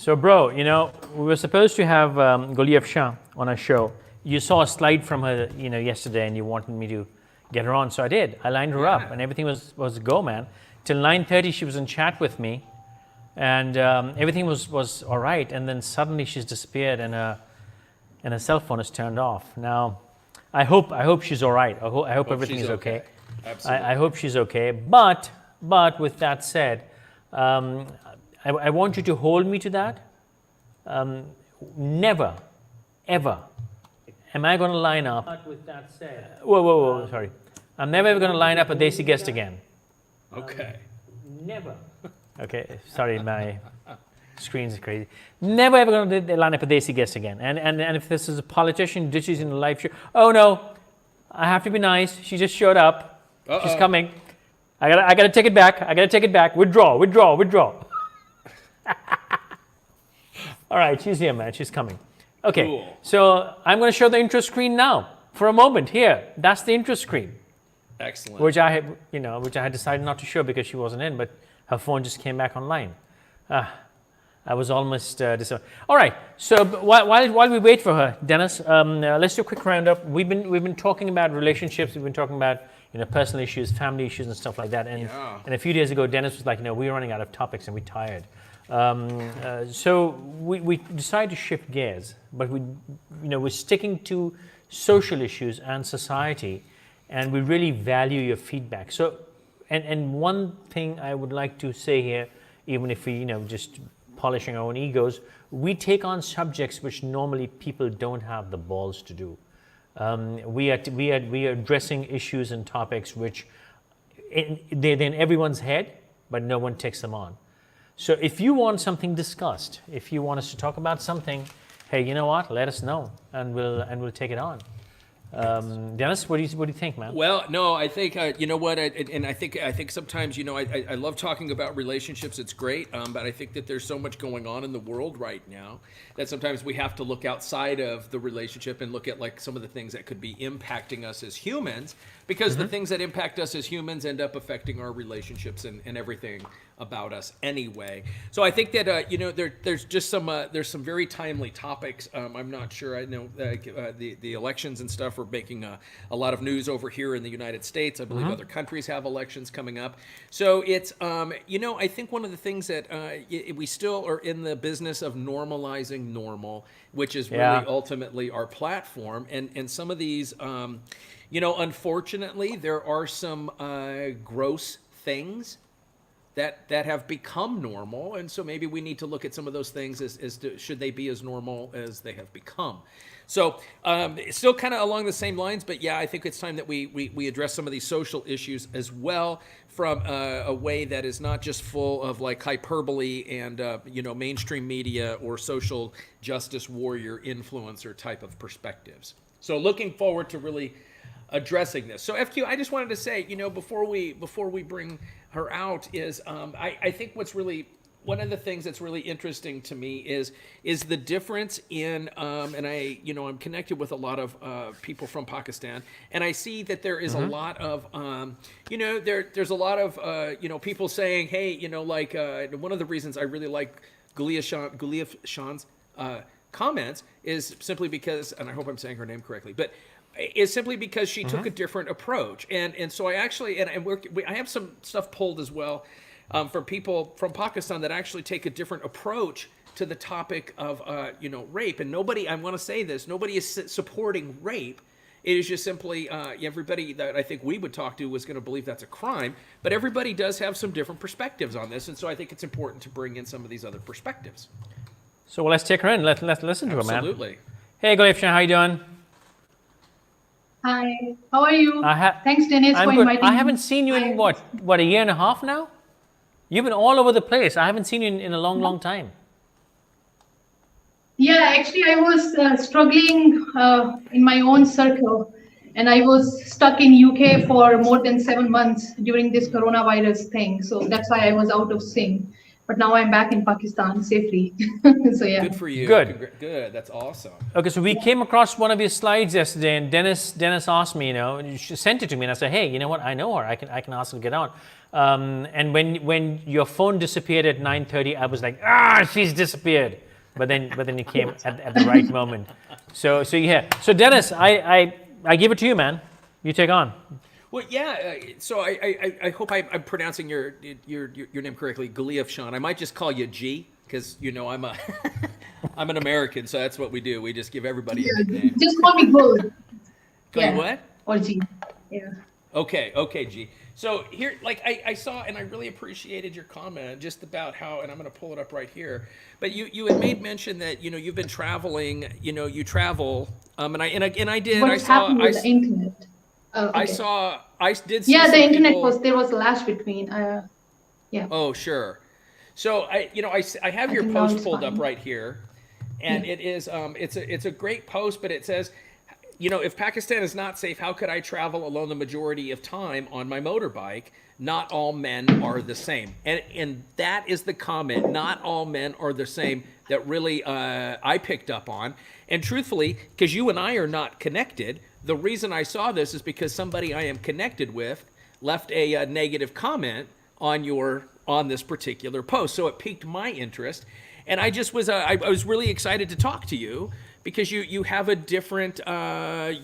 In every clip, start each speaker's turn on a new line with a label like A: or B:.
A: So, bro, we were supposed to have Guliafshan on our show. You saw a slide from her, yesterday, and you wanted me to get her on. So I did. I lined her up, and everything was go, man. Till 9:30, she was in chat with me, and everything was all right. And then suddenly she's disappeared, and her cell phone is turned off. Now, I hope she's all right. I hope everything is okay.
B: Absolutely.
A: I hope she's okay. But with that said, I want you to hold me to that. Never, ever am I going to line up. But with that said, whoa, sorry. I'm never ever going to line up a Desi guest again.
B: Okay.
A: Never. Okay, sorry, my screen's crazy. Never ever going to line up a Desi guest again. And if this is a politician ditches in a live show, oh no, I have to be nice. She just showed up. She's coming. I gotta take it back. Withdraw. All right, she's here, man. She's coming. Okay,
B: Cool.
A: So I'm going to show the intro screen now for a moment. Here, that's the intro screen.
B: Excellent.
A: Which I had decided not to show because she wasn't in, but her phone just came back online. I was almost disappointed. All right, so while we wait for her, Dennis, let's do a quick roundup. We've been talking about relationships. We've been talking about personal issues, family issues, and stuff like that. And a few days ago, Dennis was like, we're running out of topics and we're tired. So we decided to shift gears, but we're sticking to social issues and society, and we really value your feedback. So, and one thing I would like to say here, even if we just polishing our own egos, we take on subjects which normally people don't have the balls to do. We are addressing issues and topics which they're in everyone's head, but no one takes them on. So if you want something discussed, if you want us to talk about something, hey, you know what? Let us know, and we'll take it on. Dennis, what do you think, man?
B: Well, no, I think you know what, and I think sometimes I love talking about relationships. It's great, but I think that there's so much going on in the world right now that sometimes we have to look outside of the relationship and look at like some of the things that could be impacting us as humans, because the things that impact us as humans end up affecting our relationships and everything about us anyway. So I think that there's just there's some very timely topics. I'm not sure. I know the elections and stuff are making a lot of news over here in the United States. I believe other countries have elections coming up. So it's I think one of the things that we still are in the business of normalizing normal, which is really ultimately our platform. And some of these, unfortunately, there are some gross things that have become normal, and so maybe we need to look at some of those things as to should they be as normal as they have become. So still kind of along the same lines, but yeah, I think it's time that we address some of these social issues as well from a way that is not just full of like hyperbole and mainstream media or social justice warrior influencer type of perspectives. So looking forward to really addressing this. So FQ, I just wanted to say, before we bring her out is I think what's really one of the things that's really interesting to me is the difference in and I'm connected with a lot of people from Pakistan, and I see that there is a lot of there's a lot of people saying, hey, one of the reasons I really like Guliafshan's comments is simply because, and I hope I'm saying her name correctly, but is simply because she took a different approach. And so I actually, I have some stuff pulled as well from people from Pakistan that actually take a different approach to the topic of, rape. And nobody, I want to say this, nobody is supporting rape. It is just simply everybody that I think we would talk to was going to believe that's a crime, but everybody does have some different perspectives on this. And so I think it's important to bring in some of these other perspectives.
A: So let's take her in. Let's listen to her, man.
B: Absolutely.
A: Hey, Guliafshan, how you doing?
C: Hi, how are you? Thanks, Dennis,
A: I'm
C: for
A: good.
C: inviting me.
A: I haven't seen you in what, a year and a half now? You've been all over the place. I haven't seen you in a long time.
C: Yeah, actually, I was struggling in my own circle, and I was stuck in UK for more than 7 months during this coronavirus thing. So that's why I was out of sync. but now I'm back in Pakistan safely. So yeah.
B: Good for you.
A: Good.
B: Good. That's awesome.
A: Okay, so we came across one of your slides yesterday, and Dennis asked me, and she sent it to me, and I said, hey, you know what? I know her. I can ask her to get on. And when your phone disappeared at 9:30, I was like, she's disappeared. But then you came at the right moment. So yeah. So Dennis, I give it to you, man. You take on.
B: Well, yeah. So I hope I'm pronouncing your name correctly, Guliafshan. I might just call you G, because I'm a I'm an American, so that's what we do. We just give everybody a nickname.
C: Just call me Gold.
B: Call you what?
C: Or G. Yeah.
B: Okay, G. So here, I saw, and I really appreciated your comment just about how, and I'm going to pull it up right here. But you had made mention that you've been traveling. You travel, and I did.
C: What's happened with the internet? Okay.
B: I did see.
C: Yeah, the internet
B: people,
C: there was a lash between. Yeah.
B: Oh, sure. So I have your post pulled up right here, and it is it's a great post, but it says, if Pakistan is not safe, how could I travel alone the majority of time on my motorbike? Not all men are the same, and that is the comment. Not all men are the same that really I picked up on, and truthfully, because you and I are not connected. The reason I saw this is because somebody I am connected with left a negative comment on this particular post, so it piqued my interest, and I just was I was really excited to talk to you because you have a different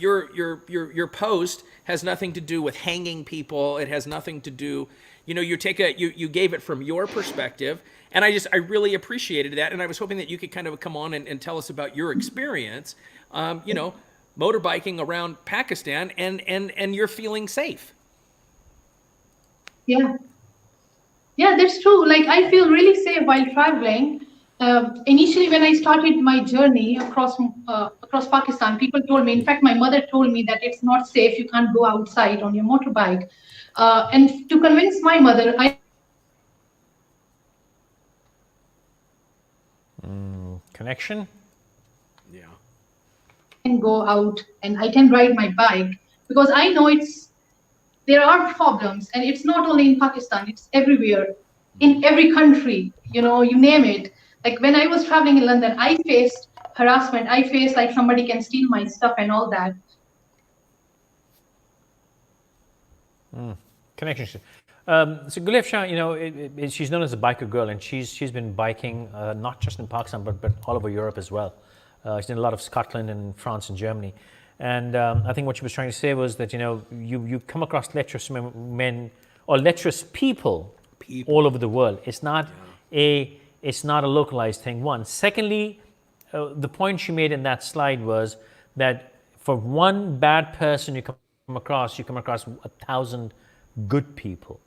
B: your post has nothing to do with hanging people. It has nothing to do, you gave it from your perspective, and I really appreciated that, and I was hoping that you could kind of come on and tell us about your experience, motorbiking around Pakistan, and you're feeling safe.
C: Yeah. Yeah, that's true. Like, I feel really safe while traveling. Initially, when I started my journey across Pakistan, people told me, in fact, my mother told me that it's not safe. You can't go outside on your motorbike. And to convince my mother,
A: Connection?
B: Yeah.
C: can go out and I can ride my bike, because I know there are problems, and it's not only in Pakistan, it's everywhere, in every country, you name it. Like, when I was traveling in London, I faced harassment. I faced, like, somebody can steal my stuff and all that.
A: Connection. So Guliafshan, she's known as a biker girl, and she's been biking not just in Pakistan but all over Europe as well. She's done a lot of Scotland and France and Germany. And I think what she was trying to say was that you come across lecherous men or lecherous people all over the world. It's not a localized thing. One. Secondly, the point she made in that slide was that for one bad person you come across 1,000 good people.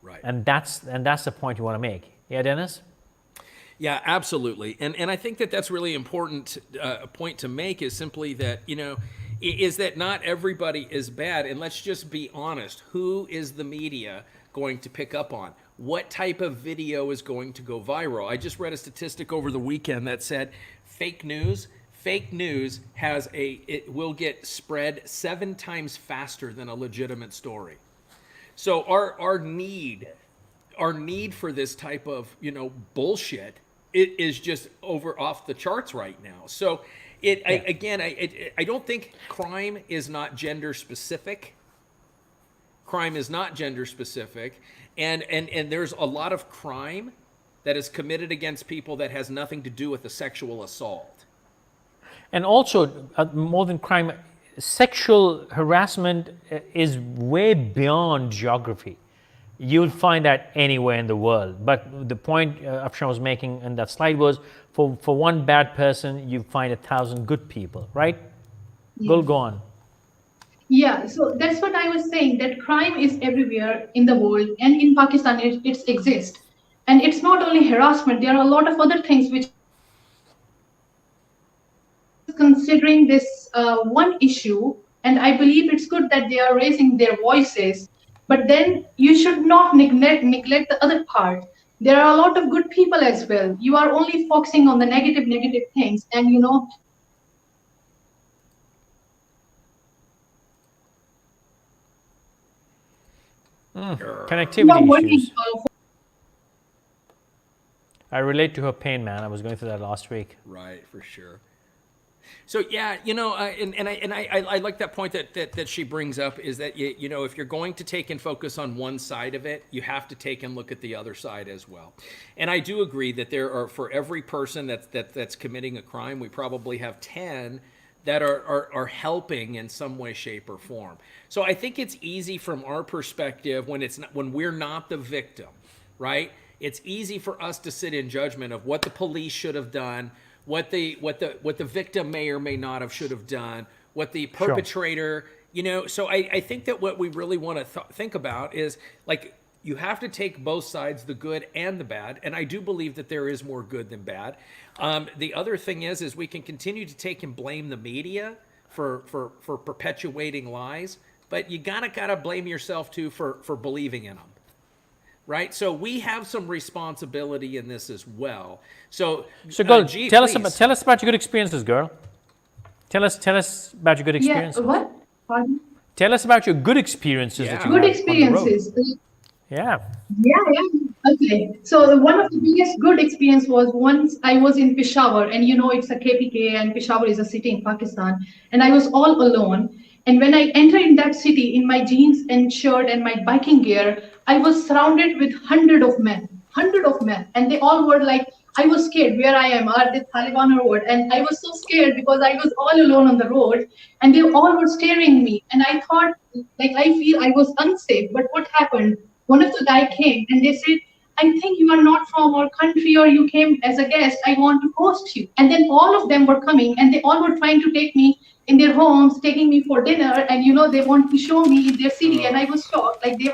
B: Right.
A: And that's the point you want to make. Yeah, Dennis?
B: Yeah, absolutely. And I think that's really important. A point to make is simply that, is that not everybody is bad. And let's just be honest. Who is the media going to pick up on? What type of video is going to go viral? I just read a statistic over the weekend that said fake news it will get spread 7 times faster than a legitimate story. So our need for this type of, bullshit, it is just off the charts right now. So I don't think crime is not gender specific. Crime is not gender specific. And there's a lot of crime that is committed against people that has nothing to do with a sexual assault.
A: And also, more than crime, sexual harassment is way beyond geography. You'll find that anywhere in the world. But the point Afshan was making in that slide was, for one bad person, you find 1,000 good people, right?
C: Yeah.
A: Go on.
C: Yeah, so that's what I was saying, that crime is everywhere in the world, and in Pakistan it exists. And it's not only harassment, there are a lot of other things which, considering this one issue, and I believe it's good that they are raising their voices, but then you should not neglect the other part. There are a lot of good people as well. You are only focusing on the negative things, and
A: Connectivity issues. I relate to her pain, man. I was going through that last week.
B: Right, for sure. So yeah, I like that point that she brings up, is that if you're going to take and focus on one side of it, you have to take and look at the other side as well. And I do agree that there are, for every person that's committing a crime, we probably have 10 that are helping in some way, shape, or form. So I think it's easy from our perspective when we're not the victim, right? It's easy for us to sit in judgment of what the police should have done, what the victim may or may not have should have done, what the perpetrator, So I think that what we really want to think about is, like, you have to take both sides, the good and the bad, and I do believe that there is more good than bad. The other thing is we can continue to take and blame the media for perpetuating lies, but you gotta blame yourself too for believing in them. Right, so we have some responsibility in this as well. So
A: girl,
B: G,
A: tell
B: please.
A: us about your good experiences, girl. Tell us about your good experiences.
C: Yeah, what? Pardon?
A: Tell us about your good experiences that you
C: Good
A: had on the road.
C: experiences.
A: Yeah.
C: Yeah. Okay. So one of the biggest good experience was once I was in Peshawar, and it's a KPK, and Peshawar is a city in Pakistan, and I was all alone. And when I entered in that city in my jeans and shirt and my biking gear, I was surrounded with hundred of men, and they all were like, I was scared. Where I am, are they Taliban or what? And I was so scared because I was all alone on the road, and they all were staring me. And I thought, like, I feel I was unsafe. But what happened? One of the guy came and they said, I think you are not from our country, or you came as a guest. I want to host you. And then all of them were coming, and they all were trying to take me in their homes, taking me for dinner, and they want to show me their city. And I was shocked. Like, they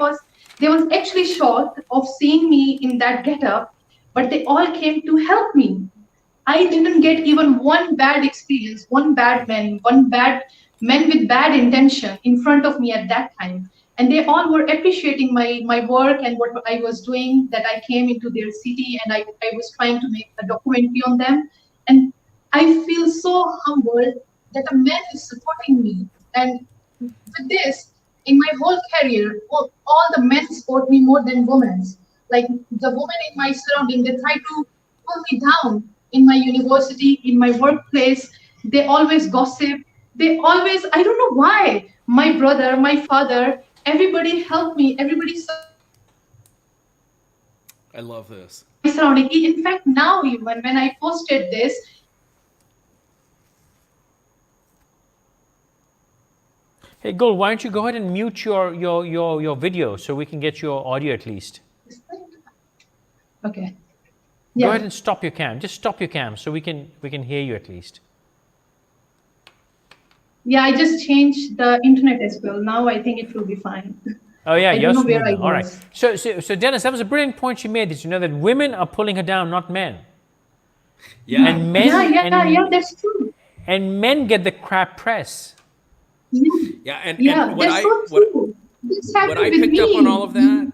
C: was actually shocked of seeing me in that getup, but they all came to help me. I didn't get even one bad experience, one bad man with bad intention in front of me at that time. And they all were appreciating my work and what I was doing, that I came into their city and I was trying to make a documentary on them. And I feel so humbled that a man is supporting me. And with this, in my whole career, all the men support me more than women. Like, the women in my surrounding, they try to pull me down in my university, in my workplace. They always gossip. They always, I don't know why. My brother, my father, everybody helped me. Everybody.
B: I love this.
C: My surrounding. In fact, now even when I posted this,
A: Hey, Gul, why don't you go ahead and mute your video so we can get your audio at least.
C: okay.
A: Go ahead and stop your cam. Just stop your cam so we can hear you at least.
C: Yeah, I just changed the internet as well. Now I think it will be fine.
A: Oh yeah,
C: I don't know where I
A: All right.
C: was.
A: So Dennis, that was a brilliant point you made. That that women are pulling her down, not men.
B: Yeah.
A: And men.
C: Yeah, that's true.
A: And men get the crap press.
B: Yeah, and
C: What
B: I picked up on all of that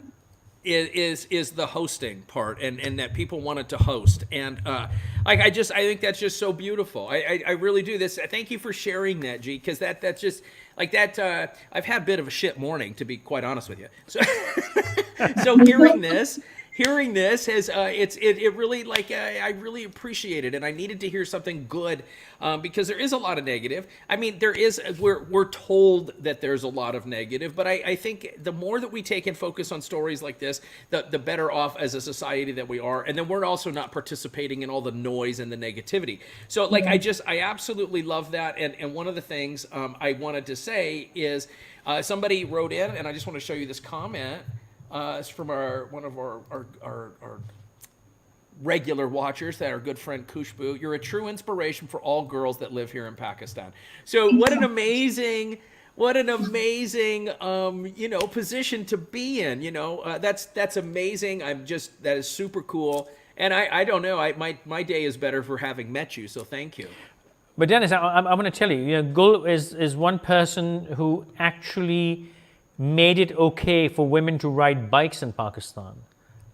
B: is the hosting part, and that people wanted to host, and I think that's just so beautiful. I really do this. Thank you for sharing that, G, because that's just like that. I've had a bit of a shit morning, to be quite honest with you. So hearing this has it really, like, I really appreciate it, and I needed to hear something good, because there is a lot of negative. I mean, we're told that there's a lot of negative, but I think the more that we take and focus on stories like this, the better off as a society that we are, and then we're also not participating in all the noise and the negativity. So, like, I absolutely love that, and one of the things I wanted to say is somebody wrote in, and I just want to show you this comment. It's from one of our regular watchers, that our good friend Kushbu. You're a true inspiration for all girls that live here in Pakistan. So what an amazing position to be in. That's amazing. That is super cool. And I don't know. My day is better for having met you. So thank you.
A: But Dennis, I'm going to tell you, Gul is one person who actually made it okay for women to ride bikes in Pakistan.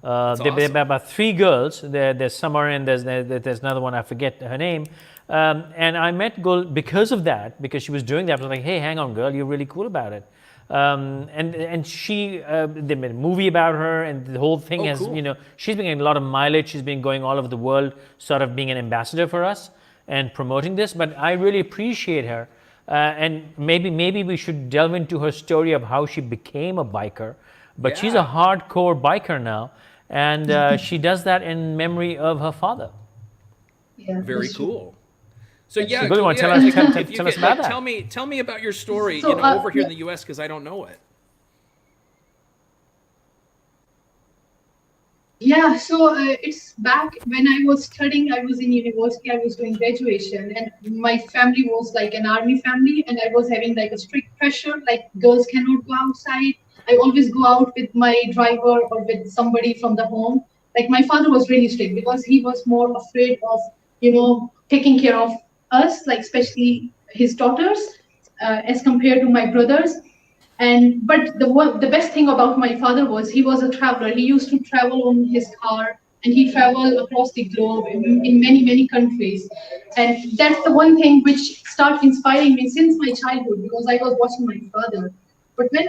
A: There are about 3 girls. There's Summer, and there's another one, I forget her name. And I met Gul because of that, because she was doing that. I was like, hey, hang on, girl, you're really cool about it. And she they made a movie about her, and the whole thing has
B: cool.
A: she's been getting a lot of mileage. She's been going all over the world, sort of being an ambassador for us and promoting this. But I really appreciate her, and maybe we should delve into her story of how she became a biker. But she's a
B: Yeah.
A: hardcore biker now, and she does that in memory of her father.
C: Yeah,
B: Very
C: that's true.
B: cool. So yeah,
A: Guliafshan,
B: Gulia,
A: tell us-
B: if
A: tell-
B: you
A: tell
B: could,
A: us about that.
B: Tell me about your story,
C: So,
B: over here in
C: yeah.
B: the U.S. because I don't know it.
C: Yeah, so it's back when I was studying, I was in university, I was doing graduation, and my family was like an army family, and I was having like a strict pressure, like girls cannot go outside. I always go out with my driver or with somebody from the home. Like my father was really strict because he was more afraid of, taking care of us, like especially his daughters, as compared to my brothers. And but the best thing about my father was he was a traveler. He used to travel on his car, and he traveled across the globe in many countries. And that's the one thing which started inspiring me since my childhood because I was watching my father. But when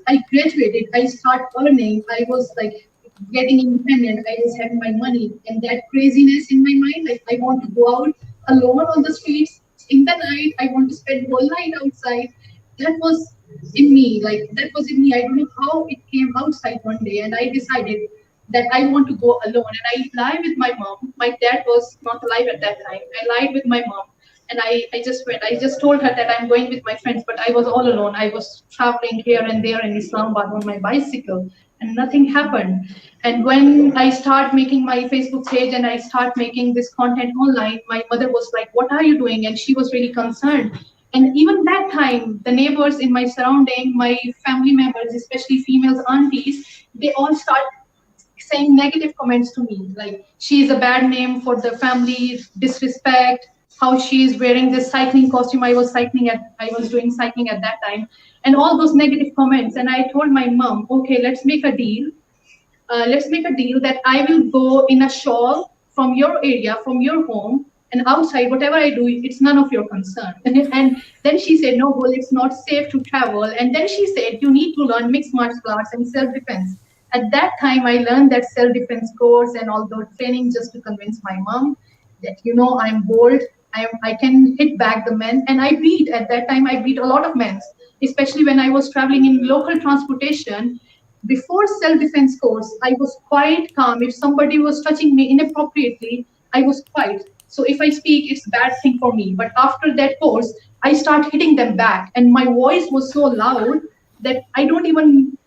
C: I graduated, I started earning. I was like getting independent. I was having my money, and that craziness in my mind, like I want to go out alone on the streets in the night. I want to spend whole night outside. That was in me, like that was in me. I don't know how it came outside one day, and I decided that I want to go alone. And I lied with my mom. My dad was not alive at that time. I lied with my mom, and I just went. I just told her that I'm going with my friends, but I was all alone. I was traveling here and there in Islamabad on my bicycle, and nothing happened. And when I start making my Facebook page and I start making this content online, my mother was like, "What are you doing?" And she was really concerned. And even that time, the neighbors in my surrounding, my family members, especially females, aunties, they all start saying negative comments to me, like she is a bad name for the family, disrespect, how she is wearing this cycling costume. I was doing cycling at that time, and all those negative comments. And I told my mom, okay, let's make a deal that I will go in a shawl from your area, from your home, and outside, whatever I do, it's none of your concern. And then she said, no, well, it's not safe to travel. And then she said, you need to learn mixed martial arts and self-defense. At that time, I learned that self-defense course and all the training just to convince my mom that, I'm bold, I can hit back the men. And at that time, I beat a lot of men, especially when I was traveling in local transportation. Before self-defense course, I was quite calm. If somebody was touching me inappropriately, I was quiet. So if I speak, it's a bad thing for me. But after that course, I start hitting them back, and my voice was so loud that I don't even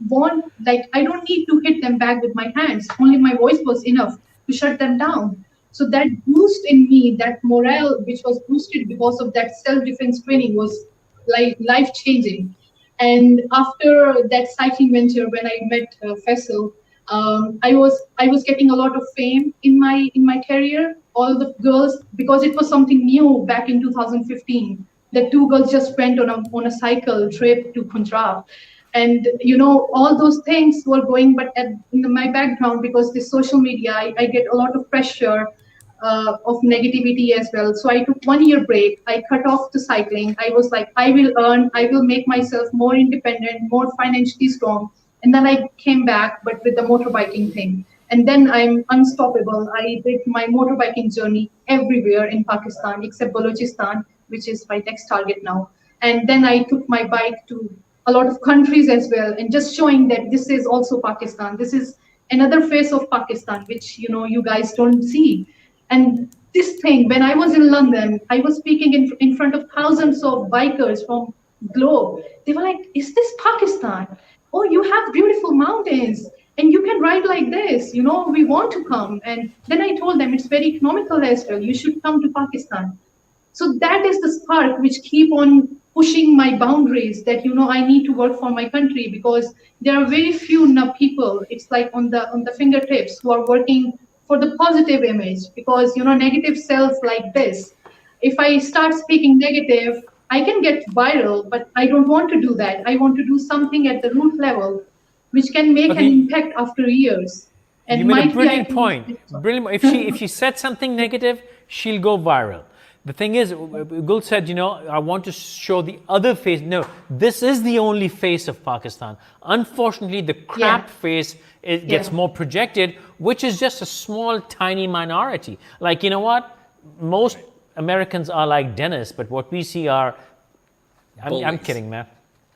C: I don't need to hit them back with my hands. Only my voice was enough to shut them down. So that boost in me, that morale which was boosted because of that self-defense training was like life-changing. And after that cycling venture, when I met Faisal, I was getting a lot of fame in my career. All the girls, because it was something new back in 2015. The two girls just went on a cycle trip to Punjab, and all those things were going. But in my background, because this social media, I get a lot of pressure of negativity as well. So I took 1 year break. I cut off the cycling. I was like, I will make myself more independent, more financially strong. And then I came back, but with the motorbiking thing. And then I'm unstoppable. I did my motorbiking journey everywhere in Pakistan, except Balochistan, which is my next target now. And then I took my bike to a lot of countries as well, and just showing that this is also Pakistan. This is another face of Pakistan, which you guys don't see. And this thing, when I was in London, I was speaking in front of thousands of bikers from globe. They were like, is this Pakistan? Oh, you have beautiful mountains and you can ride like this. We want to come. And then I told them it's very economical as well. You should come to Pakistan. So that is the spark which keep on pushing my boundaries, that I need to work for my country, because there are very few people, it's like on the fingertips, who are working for the positive image. Because negative sells like this. If I start speaking negative, I can get viral, but I don't want to do that. I want to do something at the root level which can make an
A: Okay,
C: impact after years.
A: you
C: And
A: made a
C: might be I
A: brilliant
C: can.
A: point. Brilliant. If she said something negative, she'll go viral. The thing is, Gul said, I want to show the other face. No, this is the only face of Pakistan. Unfortunately, the crap face gets more projected, which is just a small, tiny minority. Like, you know what? Most Americans are like Dennis, but what we see are, I'm kidding, man.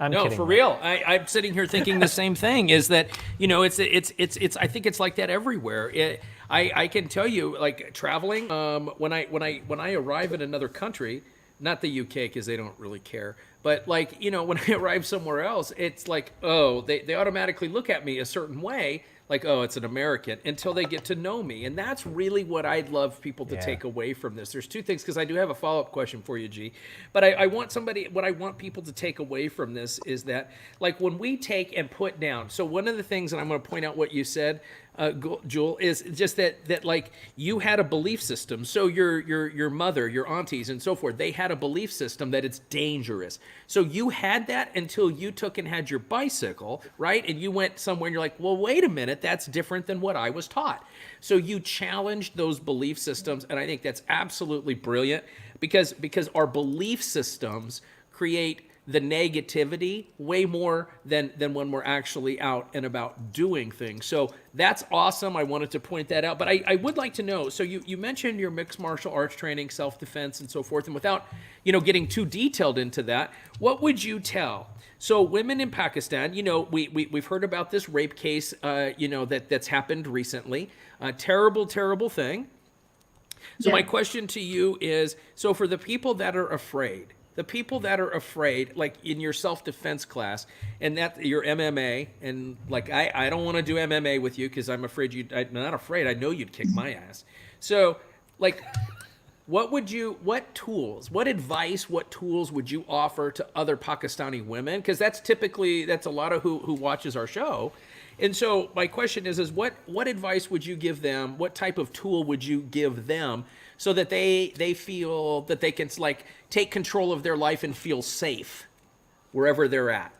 A: I'm kidding,
B: for
A: man.
B: real. I'm sitting here thinking the same thing. Is that it's I think it's like that everywhere. I can tell you, like traveling. When I arrive in another country, not the UK because they don't really care, but like when I arrive somewhere else, it's like they automatically look at me a certain way. Like, it's an American, until they get to know me. And that's really what I'd love people to take away from this. There's two things, because I do have a follow-up question for you, G. But what I want people to take away from this is that, like, when we take and put down, so one of the things, and I'm going to point out what you said, Jewel, is just that like you had a belief system. So your mother, your aunties, and so forth, they had a belief system that it's dangerous. So you had that until you took and had your bicycle, right? And you went somewhere and you're like, well, wait a minute, that's different than what I was taught. So you challenged those belief systems, and I think that's absolutely brilliant because our belief systems create the negativity way more than when we're actually out and about doing things. So that's awesome. I wanted to point that out. But I would like to know, so you mentioned your mixed martial arts training, self-defense, and so forth. And without getting too detailed into that, what would you tell? So women in Pakistan, we've heard about this rape case, that's happened recently. Terrible, terrible thing. So my question to you is, so for the people that are afraid, like in your self-defense class, and that your MMA, and like I don't want to do MMA with you because I'm afraid I'm not afraid. I know you'd kick my ass. So, like, what advice, what tools would you offer to other Pakistani women? Because that's a lot of who watches our show. And so my question is what advice would you give them? What type of tool would you give them so that they feel that they can like take control of their life and feel safe wherever they're at?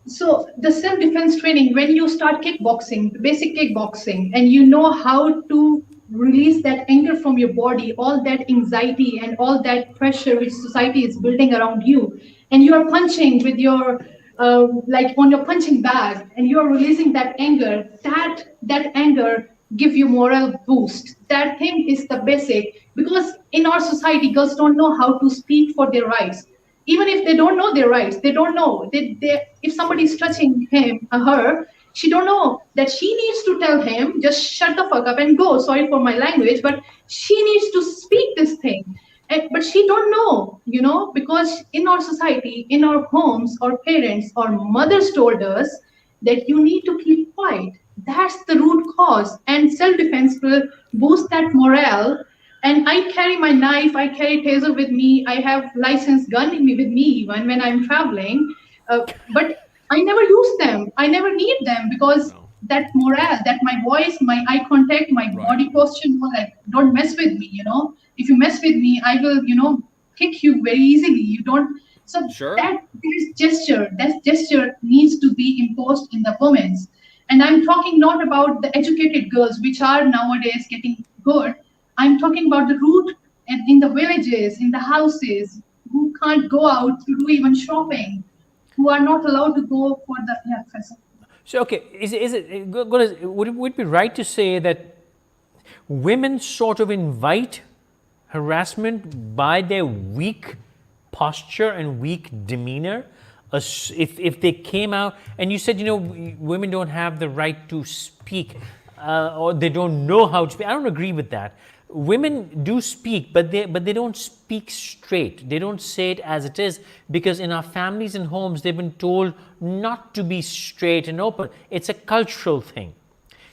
C: So the self-defense training, when you start kickboxing, basic kickboxing, and you know how to release that anger from your body, all that anxiety and all that pressure which society is building around you, and you are punching with your like on your punching bag, and you are releasing that anger, that anger give you morale boost. That thing is the basic, because in our society, girls don't know how to speak for their rights. Even if they don't know their rights, they don't know. If somebody is touching him or her, she don't know that she needs to tell him, just shut the fuck up and go. Sorry for my language, but she needs to speak this thing. But she don't know, because in our society, in our homes, our parents, our mothers told us that you need to keep quiet. That's the root cause. And self-defense will boost that morale. And I carry my knife, I carry taser with me, I have licensed gun with me even when I'm traveling. But I never use them. I never need them because that morale, that my voice, my eye contact, my body posture, like, don't mess with me, If you mess with me, I will, kick you very easily. You don't. So that gesture needs to be imposed in the women's. And I'm talking not about the educated girls, which are nowadays getting good. I'm talking about the root and in the villages, in the houses, who can't go out to do even shopping, who are not allowed to go for the festival.
A: So, okay, would it be right to say that women sort of invite harassment by their weak posture and weak demeanor? If they came out, and you said, women don't have the right to speak, or they don't know how to speak. I don't agree with that. Women do speak, but they don't speak straight. They don't say it as it is, because in our families and homes, they've been told not to be straight and open. It's a cultural thing.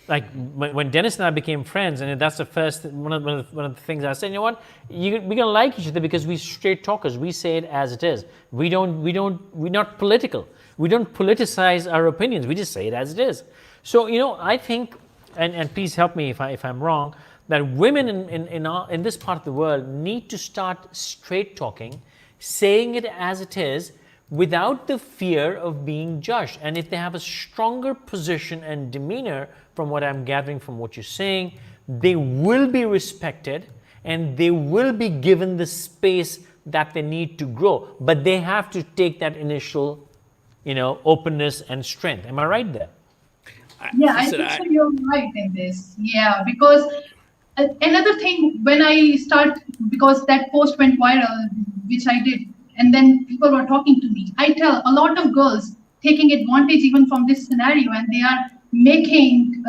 A: Like when Dennis and I became friends, and that's the first one of the things I said. You know what? We're gonna like each other because we're straight talkers. We say it as it is. We're not political. We don't politicize our opinions. We just say it as it is. So I think, and please help me if I'm wrong, that women in this part of the world need to start straight talking, saying it as it is, without the fear of being judged. And if they have a stronger position and demeanor, from what I'm gathering from what you're saying, they will be respected, and they will be given the space that they need to grow, but they have to take that initial, openness and strength. Am I right there?
C: Yeah, I think so. You're right in this. Yeah, because another thing, when I start, because that post went viral, which I did, and then people were talking to me. I tell a lot of girls taking advantage even from this scenario, and they are making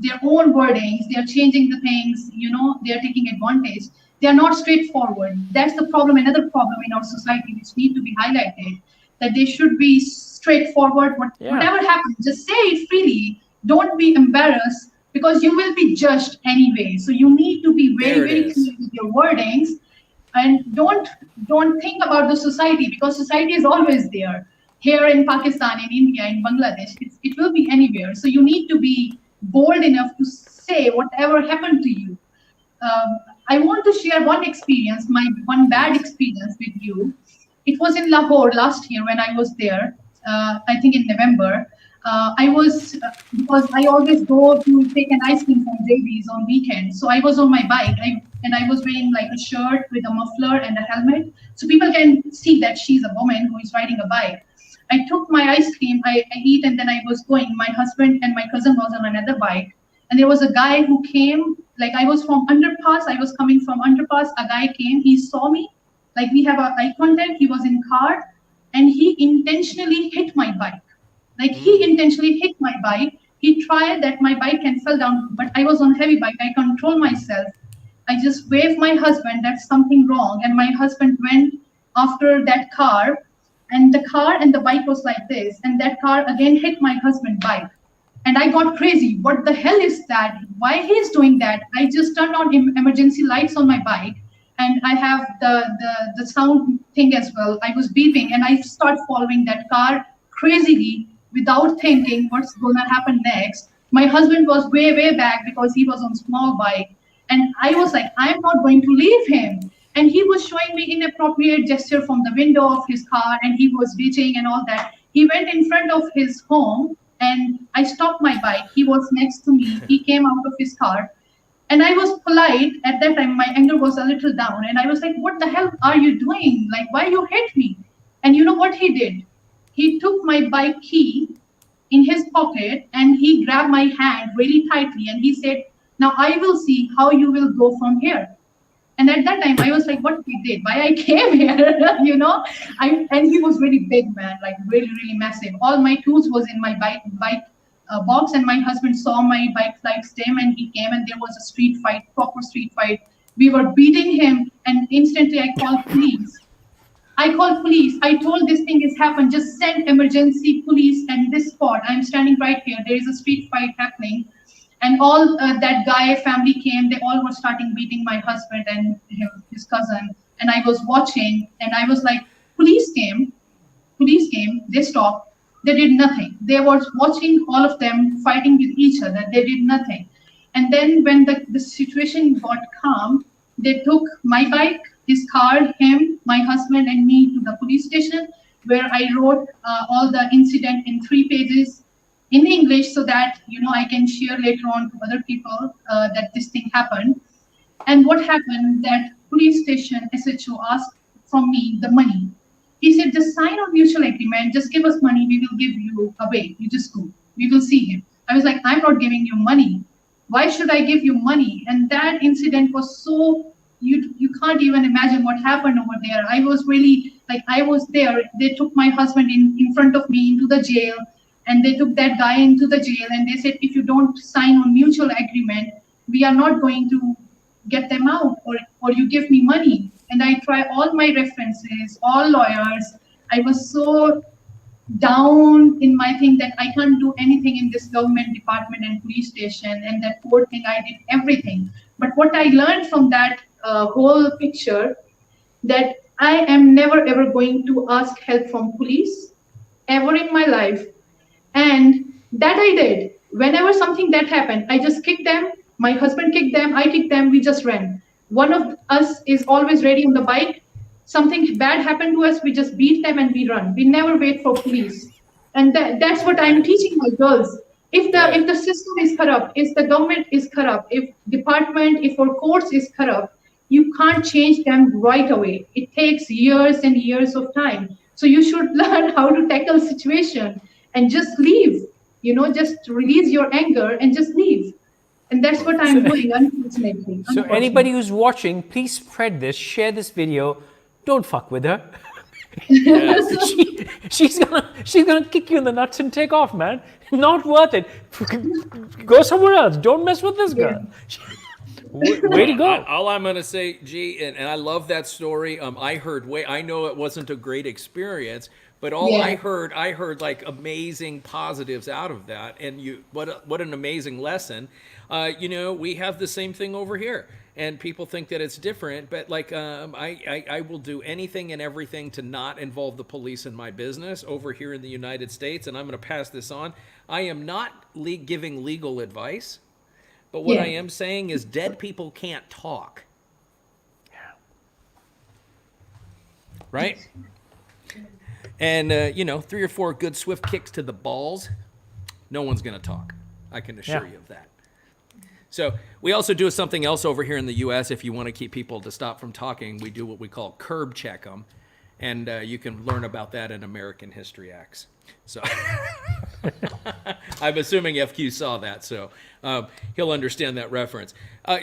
C: their own wordings. They are changing the things. They are taking advantage. They are not straightforward. That's the problem. Another problem in our society, which need to be highlighted, that they should be straightforward. Whatever happens, just say it freely. Don't be embarrassed, because you will be judged anyway. So you need to be very, very clear with your wordings, and don't think about the society, because society is always there. Here in Pakistan, in India, in Bangladesh, it will be anywhere. So you need to be bold enough to say whatever happened to you. I want to share one experience, my one bad experience with you. It was in Lahore last year when I was there, I think in November. Because I always go to take an ice cream from JB's on weekends. So I was on my bike, and I was wearing like a shirt with a muffler and a helmet, so people can see that she's a woman who is riding a bike. I took my ice cream, I eat, and then I was going. My husband and my cousin was on another bike, and there was a guy who came. Like, I was from underpass, I was coming from underpass. A guy came, he saw me, like we have eye contact. He was in car, and he intentionally hit my bike. Like, he intentionally hit my bike. He tried that my bike can fall down, but I was on heavy bike. I control myself. I just waved my husband, that's something wrong. And my husband went after that car, and the car and the bike was like this. And that car again hit my husband's bike. And I got crazy. What the hell is that? Why he's doing that? I just turned on emergency lights on my bike, and I have the sound thing as well. I was beeping, and I start following that car crazily, without thinking what's gonna happen next. My husband was way, way back because he was on small bike. And I was like, I'm not going to leave him. And he was showing me inappropriate gesture from the window of his car, and he was reaching and all that. He went in front of his home, and I stopped my bike. He was next to me. He came out of his car. And I was polite. At that time, my anger was a little down. And I was like, what the hell are you doing? Like, why you hit me? And you know what he did? He took my bike key in his pocket, and he grabbed my hand really tightly, and he said, now I will see how you will go from here. And at that time, I was like, what he did? Why I came here? And he was really big, man, like really, really massive. All my tools was in my bike box, and my husband saw my bike flight stem, and he came, and there was a street fight, proper street fight. We were beating him, and instantly I called police. I told this thing has happened. Just send emergency police at this spot. I'm standing right here. There is a street fight happening. And all that guy family came. They all were starting beating my husband and his cousin. And I was watching, and I was like, police came. They stopped. They did nothing. They were watching all of them fighting with each other. They did nothing. And then when the situation got calm, they took my bike, his car, him, my husband, and me to the police station, where I wrote all the incident in 3 pages in English, so that I can share later on to other people that this thing happened. And what happened, that police station SHO asked from me the money. He said, just sign a mutual agreement, just give us money, we will give you away. You just go. We will see him. I was like, I'm not giving you money. Why should I give you money? And that incident was so, you can't even imagine what happened over there. I was really, like, I was there. They took my husband in front of me into the jail, and they took that guy into the jail, and they said, if you don't sign on mutual agreement, we are not going to get them out, or you give me money. And I try all my references, all lawyers. I was so down in my thing that I can't do anything in this government department and police station, and that court thing, I did everything. But what I learned from that whole picture, that I am never ever going to ask help from police ever in my life. And that I did. Whenever something that happened, I just kicked them. My husband kicked them, I kicked them, we just ran. One of us is always ready on the bike. Something bad happened to us, we just beat them and we run. We never wait for police. And that's what I'm teaching my girls. If the system is corrupt, if the government is corrupt, if department, if our courts is corrupt, you can't change them right away. It takes years and years of time. So you should learn how to tackle situation and just leave. Just release your anger and just leave. And that's what I'm doing, unfortunately.
A: So anybody who's watching, please spread this, share this video. Don't fuck with her.
B: Yes.
A: She's gonna kick you in the nuts and take off, man. Not worth it. Go somewhere else. Don't mess with this girl. Way to go.
B: All I'm gonna say, G, and I love that story. I know it wasn't a great experience, but I heard like amazing positives out of that. And what an amazing lesson. We have the same thing over here. And people think that it's different, but like I will do anything and everything to not involve the police in my business over here in the United States, and I'm going to pass this on. I am not giving legal advice, but what I am saying is dead people can't talk.
A: Yeah.
B: Right? And, 3 or 4 good swift kicks to the balls, no one's going to talk. I can assure you of that. So we also do something else over here in the U.S. If you want to keep people to stop from talking, we do what we call curb check them. And you can learn about that in American History X. So I'm assuming FQ saw that, so he'll understand that reference.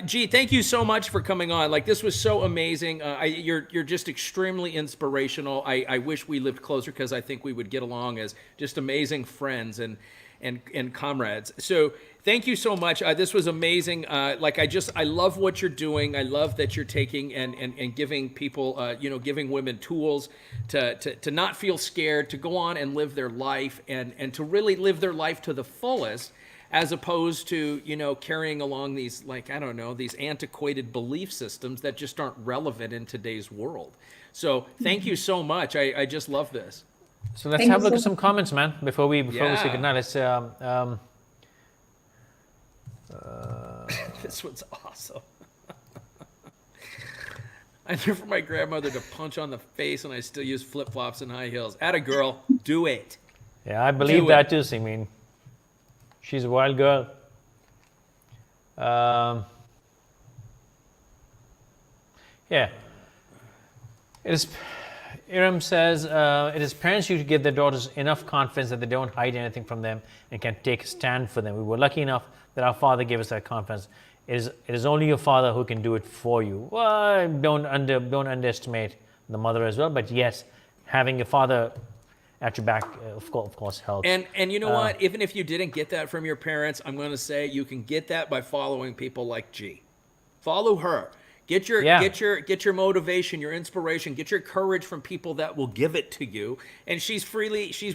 B: G, thank you so much for coming on. Like, this was so amazing. You're just extremely inspirational. I wish we lived closer because I think we would get along as just amazing friends and comrades. So thank you so much. This was amazing. I love what you're doing. I love that you're taking and giving people, giving women tools to not feel scared, to go on and live their life and to really live their life to the fullest, as opposed to, carrying along these, these antiquated belief systems that just aren't relevant in today's world. So thank you so much. I just love this.
A: So let's have a look at some comments, man, before we say goodnight. Let's
B: this one's awesome. I knew for my grandmother to punch on the face, and I still use flip-flops and high heels. Atta girl, do it.
A: Yeah, I believe that too, Simin. She's a wild girl. Yeah. Iram says, it is parents who give their daughters enough confidence that they don't hide anything from them and can take a stand for them. We were lucky enough that our father gave us that confidence. It is only your father who can do it for you. Well, don't underestimate the mother as well. But yes, having a father at your back, of course, helps.
B: And you know what? Even if you didn't get that from your parents, I'm going to say you can get that by following people like G. Follow her. Get your motivation, your inspiration, get your courage from people that will give it to you, and she's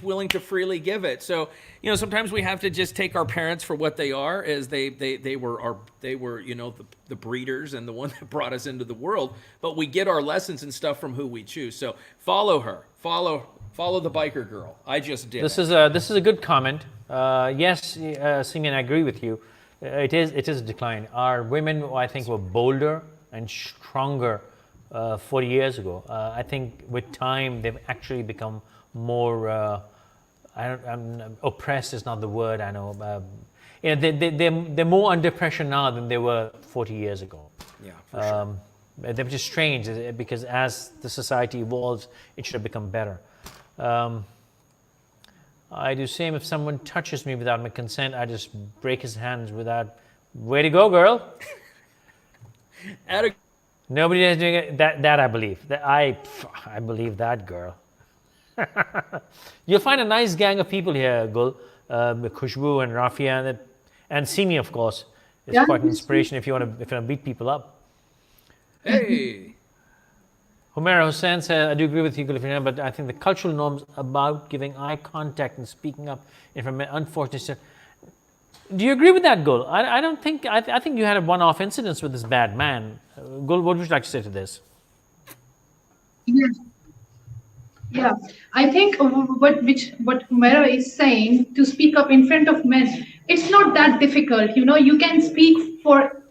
B: willing to freely give it. So, sometimes we have to just take our parents for what they are, as they were the breeders and the one that brought us into the world. But we get our lessons and stuff from who we choose. So follow her, follow the biker girl. I just did.
A: This is a good comment. Yes, Simeon, I agree with you. It is a decline. Our women, I think, were bolder and stronger 40 years ago. I think with time they've actually become more. Oppressed is not the word. I know. They're more under pressure now than they were 40 years ago.
B: Yeah, for sure.
A: They're just strange because as the society evolves, it should have become better. I do same if someone touches me without my consent. I just break his hands without. Way to go, girl. Nobody is doing it. That I believe. I believe that, girl. You'll find a nice gang of people here, Gul, Khushbu and Rafia, and Simi, of course. It's quite an inspiration if you want to beat people up.
B: Hey.
A: Humaira Hussain said, I do agree with you, Guliafshan, but I think the cultural norms about giving eye contact and speaking up, if I'm unfortunate. Do you agree with that, Gul? I don't think. I think you had a one-off incident with this bad man. Gul, what would you like to say to this?
C: Yeah. I think what Humaira is saying, to speak up in front of men, it's not that difficult. You can speak for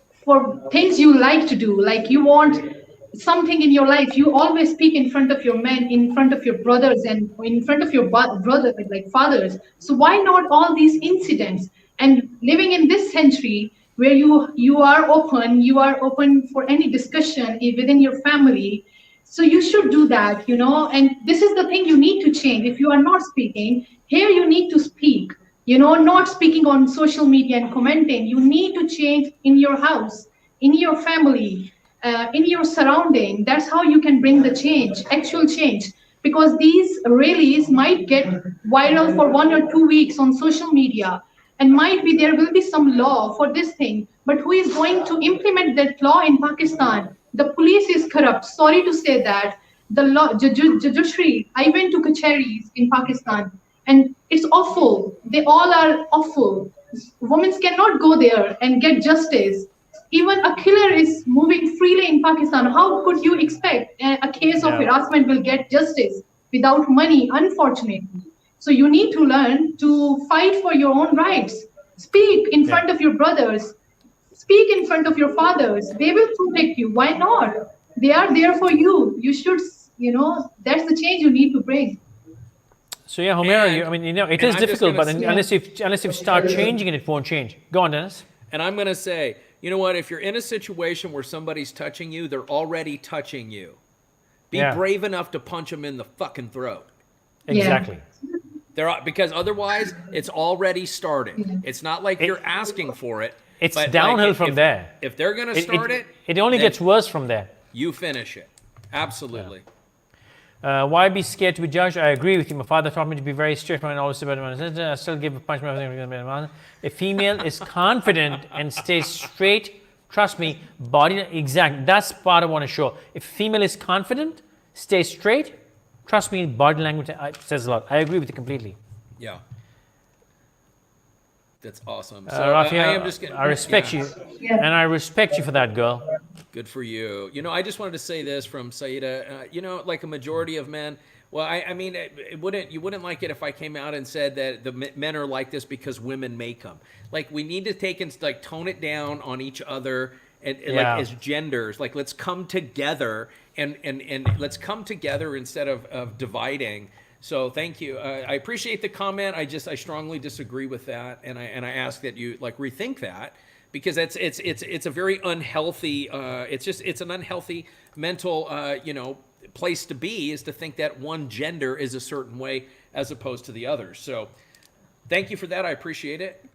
C: things you like to do. Like you want something in your life, you always speak in front of your men, in front of your brothers, and in front of your brothers, like fathers. So why not all these incidents? And living in this century, where you are open for any discussion within your family. So you should do that, and this is the thing you need to change. If you are not speaking here, you need to speak, not speaking on social media and commenting. You need to change in your house, in your family, in your surrounding. That's how you can bring the change, actual change. Because these rallies might get viral for 1 or 2 weeks on social media, and might be there will be some law for this thing, but who is going to implement that law in Pakistan? The police is corrupt. Sorry to say that. The law, judiciary. I went to kacharis in Pakistan, and it's awful. They all are awful. Women cannot go there and get justice. Even a killer is moving freely in Pakistan. How could you expect a case of harassment will get justice without money? Unfortunately. So you need to learn to fight for your own rights. Speak in front of your brothers. Speak in front of your fathers. They will protect you. Why not? They are there for you. You should, that's the change you need to bring.
A: So yeah, Humaira, it is difficult, but unless you start changing it, it won't change. Go on, Dennis.
B: And I'm going to say, you know what? If you're in a situation where somebody's touching you, they're already touching you. Be brave enough to punch them in the fucking throat.
A: Exactly.
B: Because otherwise, it's already started. It's not like you're asking for it.
A: It's downhill from there.
B: If they're going to start
A: it only gets worse from there.
B: You finish it. Absolutely.
A: Why be scared to be judged? I agree with you. My father taught me to be very strict when I always said, I still give a punch. A female is confident and stays straight. Trust me, that's part I want to show. If a female is confident, stays straight, trust me, body language says a lot. I agree with you completely.
B: Yeah. That's awesome. So
A: Rafia, I respect you, and I respect you for that, girl.
B: Good for you. I just wanted to say this from Saida. Like a majority of men. Well, I mean, you wouldn't like it if I came out and said that the men are like this because women make them. Like, we need to take and tone it down on each other, and like as genders. Like, let's come together and let's come together instead of dividing. So thank you. I appreciate the comment. I strongly disagree with that, and I ask that you rethink that, because it's a very unhealthy. It's an unhealthy mental place to be, is to think that one gender is a certain way as opposed to the others. So thank you for that. I appreciate it.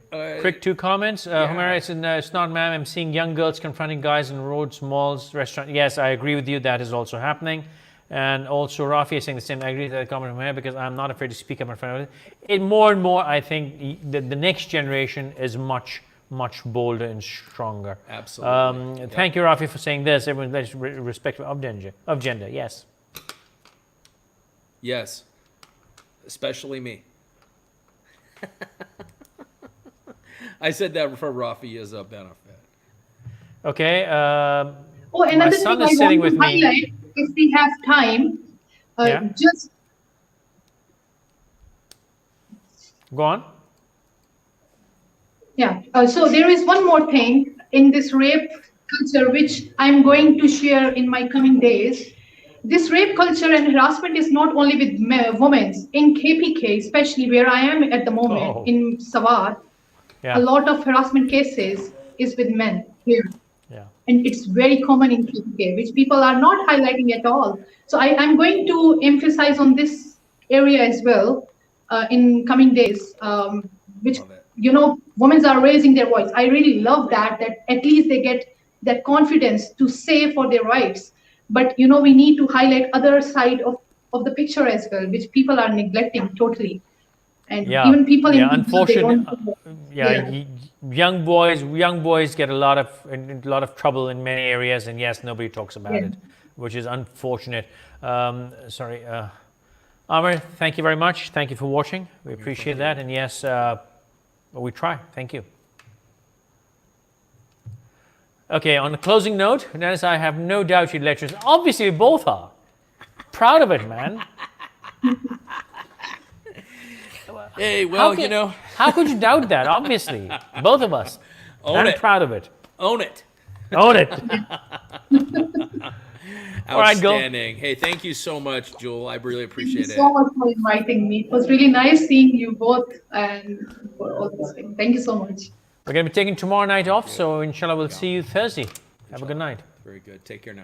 A: Quick 2 comments. Humaira, it's not, ma'am. I'm seeing young girls confronting guys in roads, malls, restaurants. Yes, I agree with you. That is also happening. And also Rafi is saying the same. I agree with that comment from here, because I'm not afraid to speak up in front of it. More and more, I think the next generation is much, much bolder and stronger.
B: Absolutely.
A: Thank you, Rafi, for saying this. Everyone is respectful of gender. Yes.
B: Yes. Especially me. I said that for Rafi as a benefit.
A: Okay.
C: Another
A: my son
C: thing
A: is sitting with me.
C: Highlight, if we have time, just
A: go on.
C: So there is one more thing in this rape culture, which I'm going to share in my coming days. This rape culture and harassment is not only with women. In KPK, especially where I am at the moment, in Sawat, a lot of harassment cases is with men here. And it's very common in KPK, which people are not highlighting at all. So I'm going to emphasize on this area as well in coming days, which, women are raising their voice. I really love that at least they get that confidence to say for their rights. But, we need to highlight other side of the picture as well, which people are neglecting totally. And even people in
A: unfortunately, young boys get a lot of trouble in many areas, and yes, nobody talks about it, which is unfortunate. Sorry, Amr, thank you very much. Thank you for watching. We appreciate that, and yes, we try. Thank you. Okay, on a closing note, Dennis, I have no doubt you're lecturers. Obviously, we both are. Proud of it, man.
B: Hey, well,
A: How could you doubt that? Obviously, both of us.
B: I'm
A: proud of it.
B: Own it.
A: Own it. All right, go.
B: Outstanding. Hey, thank you so much, Jewel. I really appreciate it.
C: Thank you so much for inviting me. It was really nice seeing you both and for all this thing. Thank you so much.
A: We're going to be taking tomorrow night off, so inshallah we'll see you Thursday. Have a good night.
B: Very good. Take care now.